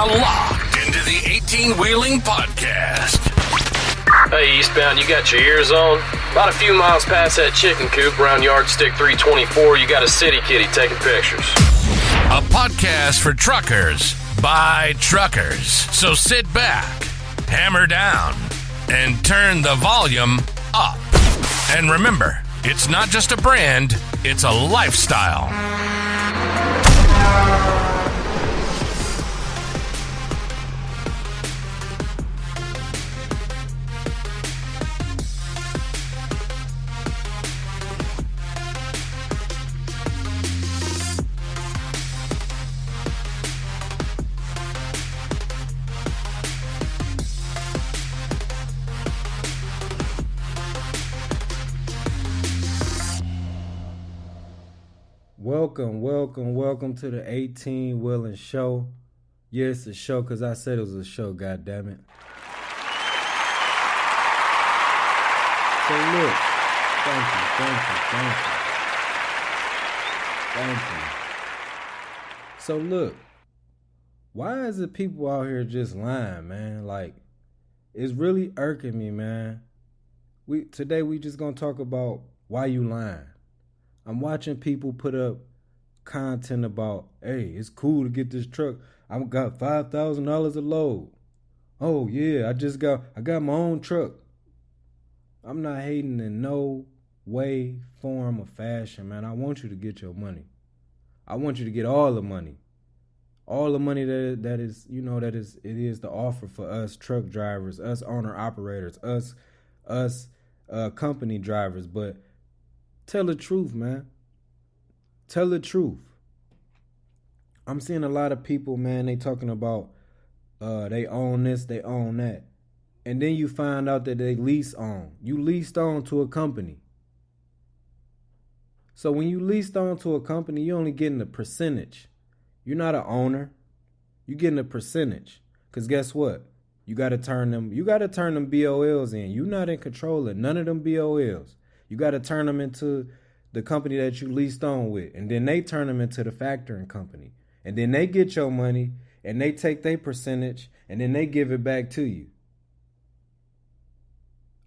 now locked into the 18-Wheeling Podcast. Hey, Eastbound, you got your ears on? About a few miles past that chicken coop around Yardstick 324, you got a city kitty taking pictures. A podcast for truckers by truckers. So sit back, hammer down, and turn the volume up. And remember, it's not just a brand, it's a lifestyle. Welcome to the 18-Wheeling Show. Yeah, it's a show because I said it was a show, goddammit. So look, thank you. So look, why is it people out here just lying, man? Like, it's really irking me, man. Today we just gonna talk about why you lying. I'm watching people put up content about, hey, it's cool to get this truck. I got $5,000 a load. Oh yeah, I got my own truck. I'm not hating in no way, form, or fashion, man. I want you to get your money. I want you to get all the money. All the money that is the offer for us truck drivers, us owner operators, us company drivers, but tell the truth, man. Tell the truth. I'm seeing a lot of people, man, they talking about they own this, they own that. And then you find out that they lease on. You leased on to a company. So when you leased on to a company, you're only getting a percentage. You're not an owner. You're getting a percentage. Because guess what? You got to turn them BOLs in. You're not in control of none of them BOLs. You got to turn them into the company that you leased on with. And then they turn them into the factoring company. And then they get your money and they take their percentage and then they give it back to you.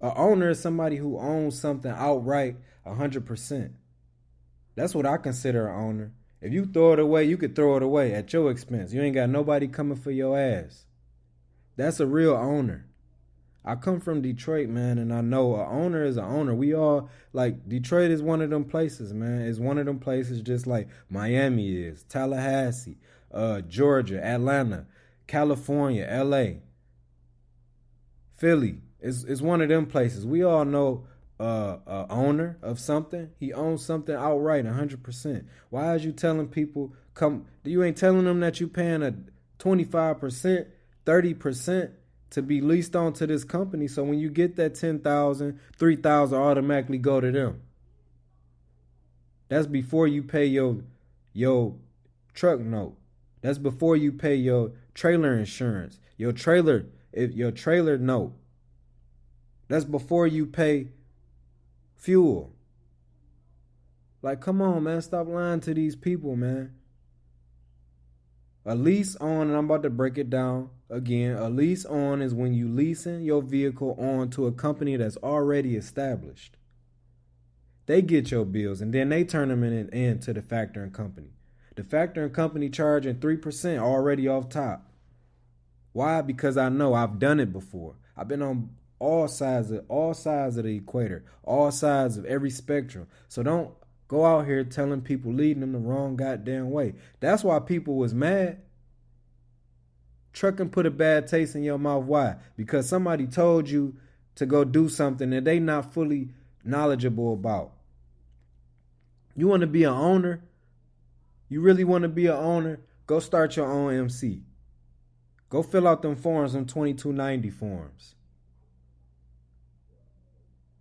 An owner is somebody who owns something outright 100%. That's what I consider an owner. If you throw it away, you could throw it away at your expense. You ain't got nobody coming for your ass. That's a real owner. I come from Detroit, man, and I know an owner is an owner. We all, like, Detroit is one of them places, man. It's one of them places just like Miami is, Tallahassee, Georgia, Atlanta, California, LA, Philly. It's one of them places. We all know a owner of something. He owns something outright 100%. Why is you telling people, you ain't telling them that you paying a 25%, 30%, to be leased on to this company, so when you get that $10,000, $3,000 automatically go to them. That's before you pay your truck note. That's before you pay your trailer insurance, your trailer note. That's before you pay fuel. Like, come on, man, stop lying to these people, man. A lease on, and I'm about to break it down again. A lease on is when you leasing your vehicle on to a company that's already established. They get your bills, and then they turn them in to the factoring company. The factoring company charging 3% already off top. Why? Because I know I've done it before. I've been on all sides of the equator, all sides of every spectrum. So don't go out here telling people, leading them the wrong goddamn way. That's why people was mad. Trucking put a bad taste in your mouth. Why? Because somebody told you to go do something that they not fully knowledgeable about. You want to be an owner? You really want to be an owner? Go start your own MC. Go fill out them forms, them 2290 forms.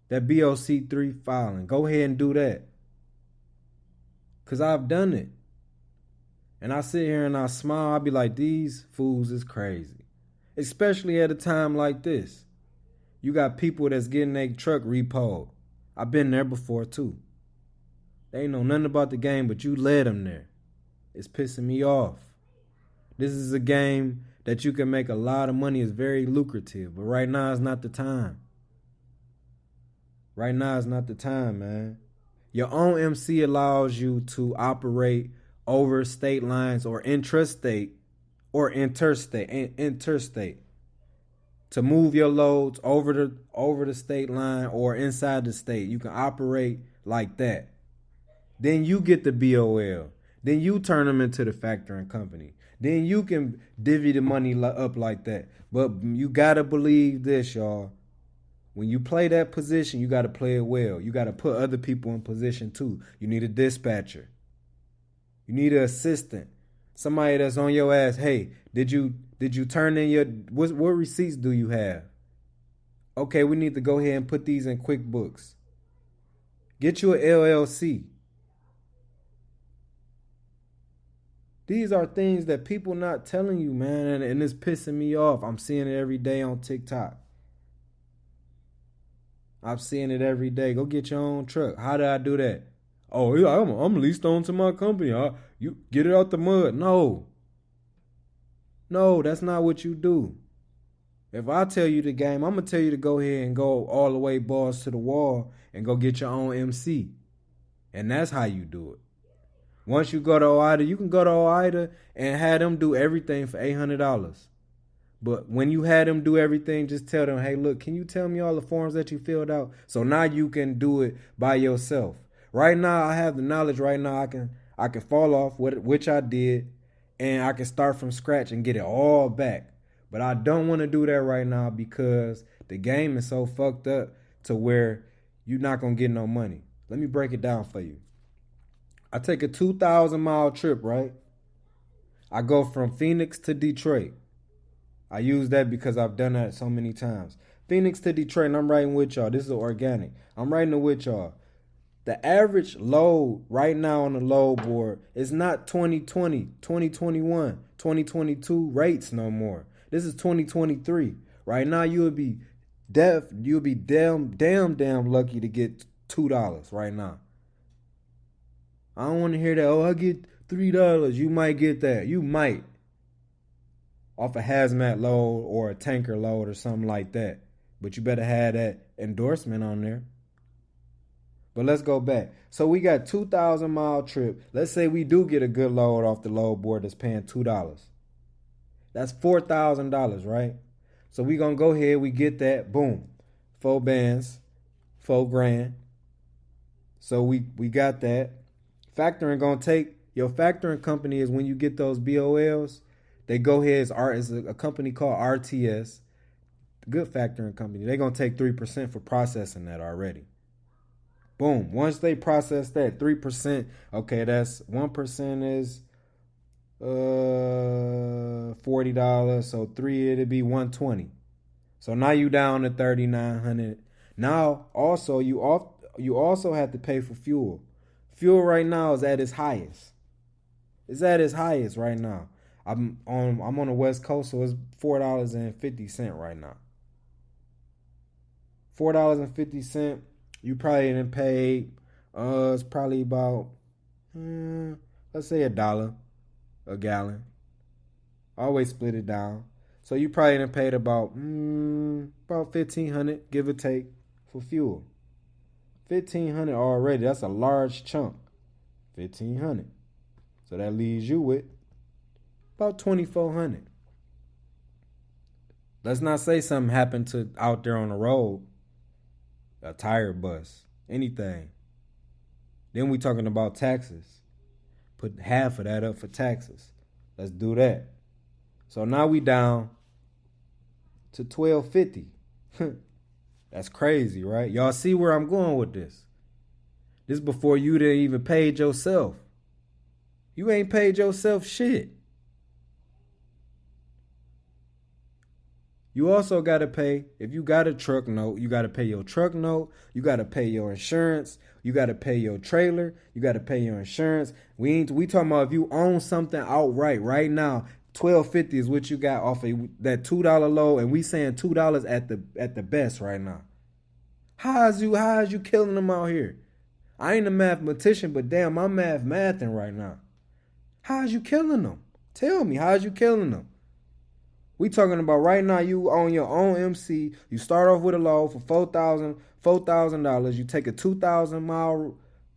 That BOC3 filing. Go ahead and do that. Because I've done it. And I sit here and I smile. I be like, these fools is crazy. Especially at a time like this. You got people that's getting their truck repoed. I've been there before too. They ain't know nothing about the game, but you led them there. It's pissing me off. This is a game that you can make a lot of money. It's very lucrative. But right now is not the time. Right now is not the time, man. Your own MC allows you to operate over state lines or intrastate or interstate to move your loads over the state line or inside the state. You can operate like that. Then you get the BOL. Then you turn them into the factoring company. Then you can divvy the money up like that. But you got to believe this, y'all. When you play that position, you got to play it well. You got to put other people in position too. You need a dispatcher. You need an assistant. Somebody that's on your ass. Hey, did you turn in your, what receipts do you have? Okay, we need to go ahead and put these in QuickBooks. Get you an LLC. These are things that people not telling you, man, and it's pissing me off. I'm seeing it every day on TikTok. I'm seeing it every day. Go get your own truck. How did I do that? Oh, yeah, I'm leased on to my company. You get it out the mud. No, that's not what you do. If I tell you the game, I'm going to tell you to go ahead and go all the way balls to the wall and go get your own MC. And that's how you do it. Once you go to OIDA, you can go to OIDA and have them do everything for $800. But when you had them do everything, just tell them, hey, look, can you tell me all the forms that you filled out? So now you can do it by yourself. Right now, I have the knowledge. Right now, I can fall off, which I did, and I can start from scratch and get it all back. But I don't want to do that right now because the game is so fucked up to where you're not going to get no money. Let me break it down for you. I take a 2,000-mile trip, right? I go from Phoenix to Detroit. I use that because I've done that so many times. Phoenix to Detroit, and I'm riding with y'all. This is organic. I'm riding it with y'all. The average load right now on the load board is not 2020, 2021, 2022 rates no more. This is 2023. Right now, you'll be damn lucky to get $2 right now. I don't want to hear that. Oh, I get $3. You might get that. You might. Off a hazmat load or a tanker load or something like that. But you better have that endorsement on there. But let's go back. So we got 2,000-mile trip. Let's say we do get a good load off the load board that's paying $2. That's $4,000, right? So we going to go ahead. We get that. Boom. 4 bands. $4,000. So we got that. Factoring going to take, your factoring company is when you get those BOLs, they go ahead, it's a company called RTS, good factoring company. They're going to take 3% for processing that already. Boom. Once they process that, 3%, okay, that's 1% is $40. So 3, it'd be $120. So now you down to $3,900. Now also you also have to pay for fuel. Fuel right now is at its highest. It's at its highest right now. I'm on the West Coast, so it's $4.50 right now. $4.50. You probably didn't pay. It's probably about let's say $1 a gallon. Always split it down. So you probably didn't paid about $1,500, give or take, for fuel. $1,500 already. That's a large chunk. $1,500. So that leaves you with about $2,400. Let's not say something happened to out there on the road. A tire bust. Anything. Then we talking about taxes. Put half of that up for taxes. Let's do that. So now we down to $1,250. That's crazy, right? Y'all see where I'm going with this. This before you didn't even paid yourself. You ain't paid yourself shit. You also got to pay, if you got a truck note, you got to pay your truck note. You got to pay your insurance. You got to pay your trailer. You got to pay your insurance. We talking about if you own something outright right now, $1,250 is what you got off of that $2 load, and we saying $2 at the best right now. How is you killing them out here? I ain't a mathematician, but damn, I'm mathing right now. How is you killing them? Tell me, how's you killing them? We talking about right now, you own your own MC. You start off with a load for $4,000. You take a 2,000 mile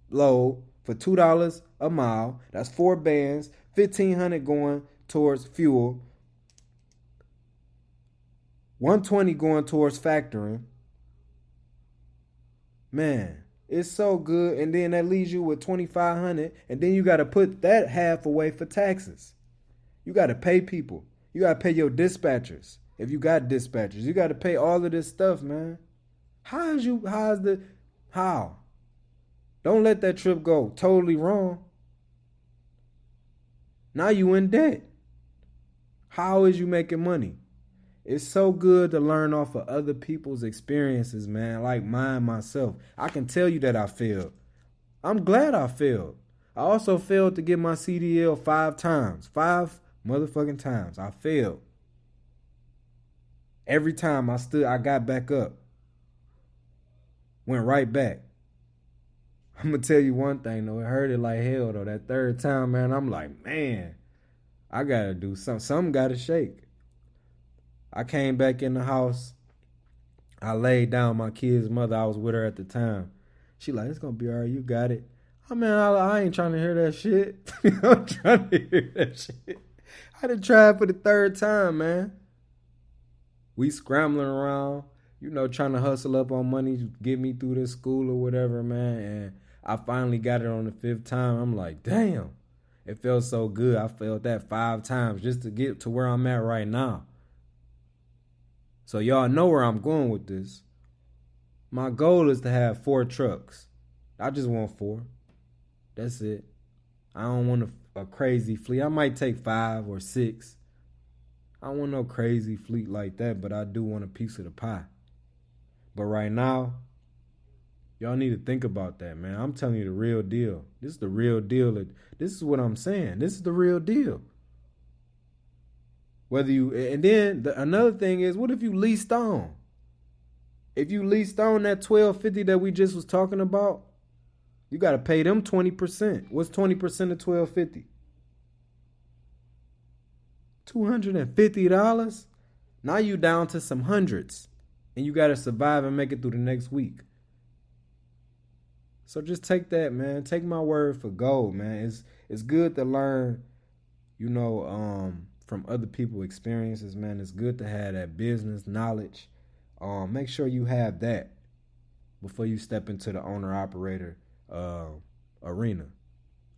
load for $2 a mile. That's 4 bands, $1,500 going towards fuel, $120 going towards factoring. Man, it's so good. And then that leaves you with $2,500, and then you got to put that half away for taxes. You got to pay people. You got to pay your dispatchers. If you got dispatchers, you got to pay all of this stuff, man. How? Don't let that trip go totally wrong. Now you in debt. How is you making money? It's so good to learn off of other people's experiences, man, like mine, myself. I can tell you that I failed. I'm glad I failed. I also failed to get my CDL 5 times. 5 motherfucking times. I failed. Every time I got back up. Went right back. I'm going to tell you one thing, though. It hurted like hell, though. That 3rd time, man, I'm like, man, I got to do something. Something got to shake. I came back in the house. I laid down my kid's mother. I was with her at the time. She like, it's going to be all right. You got it. I mean, I ain't trying to hear that shit. I'm trying to hear that shit. I done tried for the 3rd time, man. We scrambling around, trying to hustle up on money to get me through this school or whatever, man. And I finally got it on the 5th time. I'm like, damn. It felt so good. I felt that 5 times just to get to where I'm at right now. So y'all know where I'm going with this. My goal is to have 4 trucks. I just want 4. That's it. I don't want a crazy fleet. I might take 5 or 6. I don't want no crazy fleet like that, but I do want a piece of the pie. But right now, y'all need to think about that, man. I'm telling you the real deal. This is the real deal. This is what I'm saying. This is the real deal. Another thing is, what if you leased on? If you leased on that $1,250 that we just was talking about, you got to pay them 20%. What's 20% of $1,250? $250? Now you down to some hundreds, and you got to survive and make it through the next week. So just take that, man. Take my word for gold, man. It's good to learn, from other people's experiences, man. It's good to have that business knowledge. Make sure you have that before you step into the owner-operator arena.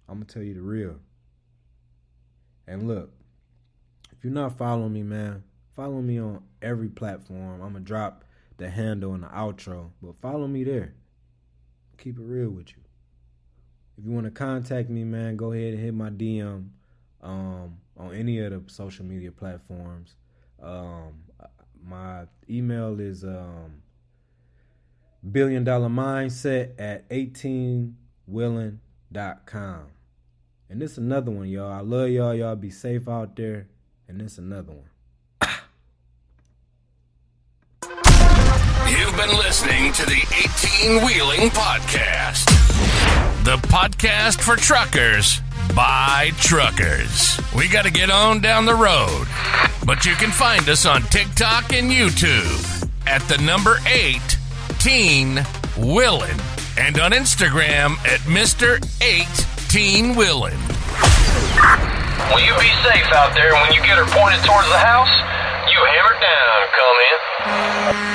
I'm going to tell you the real. And look, if you're not following me, man, follow me on every platform. I'm going to drop the handle in the outro, but follow me there. Keep it real with you. If you want to contact me, man, go ahead and hit my DM on any of the social media platforms. My email is billiondollarmindset@18willing.com. And this is another one, y'all. I love y'all. Y'all be safe out there. And this is another one. You've been listening to the 18 Wheeling Podcast. The podcast for truckers by truckers. We got to get on down the road. But you can find us on TikTok and YouTube at the number 18 Willin'. And on Instagram at Mr. 18 Willin'. Will you be safe out there when you get her pointed towards the house? You hammer down, come in.